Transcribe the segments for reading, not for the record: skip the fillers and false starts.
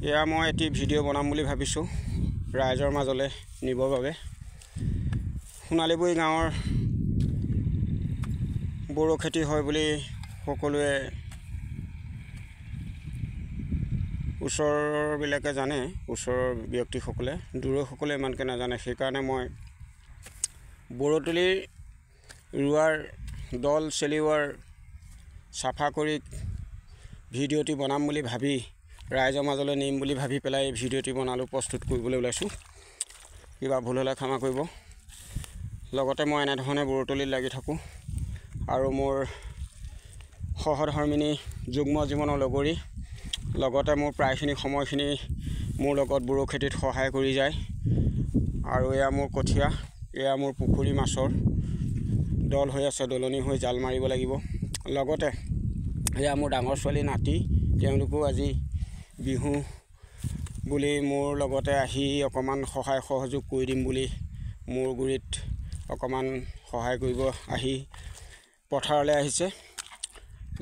এয়া মই এটি ভিডিঅ' বনাম বুলি ভাবিছোঁ ৰাইজৰ মাজলৈ নিবৰ বাবে। সোণালীবুৰি গাঁৱৰ বড়ো খেতি হয় বুলি সকলোৱে ওচৰবিলাকে জানে, ওচৰৰ ব্যক্তিসকলে, দূৰৈসকলে ইমানকৈ নাজানে। সেইকাৰণে মই বড়োতলী ৰোৱাৰ দল চেলিওৱাৰ চাফা কৰি ভিডিঅ'টি বনাম বুলি ভাবি ৰাইজৰ মাজলৈ নিম বুলি ভাবি পেলাই এই ভিডিঅ'টি বনালোঁ, প্ৰস্তুত কৰিবলৈ ওলাইছোঁ। কিবা ভুল হ'লে ক্ষমা কৰিব। লগতে মই এনেধৰণে বড়োতলীত লাগি থাকোঁ আৰু মোৰ সহধৰ্মিনী যুগ্ম জীৱনৰ লগৰী, লগতে মোৰ প্ৰায়খিনি সময়খিনি মোৰ লগত বড়ো খেতিত সহায় কৰি যায়। আৰু এয়া মোৰ কঠীয়া, এয়া মোৰ পুখুৰী মাছৰ দল হৈ আছে, দলনি হৈ জাল মাৰিব লাগিব। লগতে এয়া মোৰ ডাঙৰ ছোৱালী নাতি, তেওঁলোকো আজি বিহু বুলি মোৰ লগতে আহি অকণমান সহায় সহযোগ কৰি দিম বুলি মোৰ গুৰিত অকণমান সহায় কৰিব আহি পথাৰলৈ আহিছে।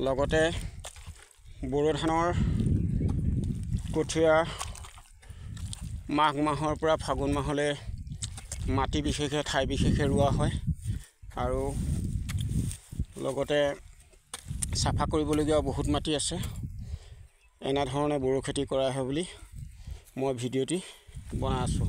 লগতে বড়ো ধানৰ কঠীয়া মাঘ মাহৰ পৰা ফাগুন মাহলৈ মাটি বিশেষে ঠাই বিশেষে ৰোৱা হয় আৰু লগতে চাফা কৰিবলগীয়া বহুত মাটি আছে। এনেধৰণে বড়ো খেতি কৰা হয় বুলি মই ভিডিঅ'টি বনাই আছোঁ।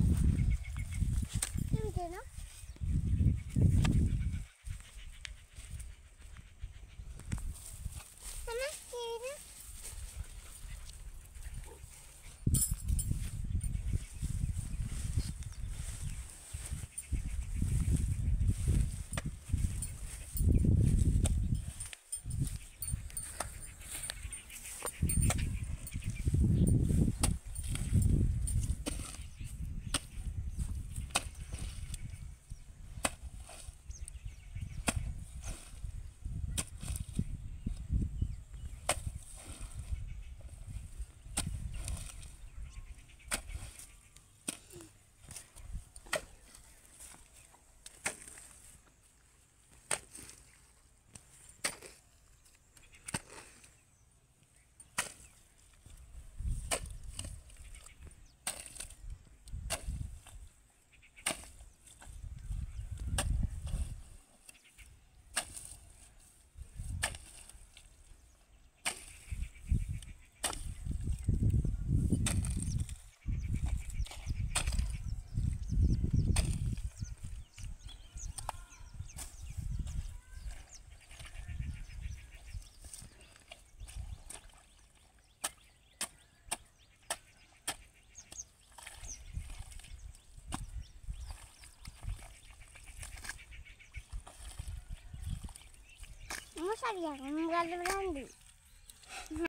Mau cari yang enggak ada berani.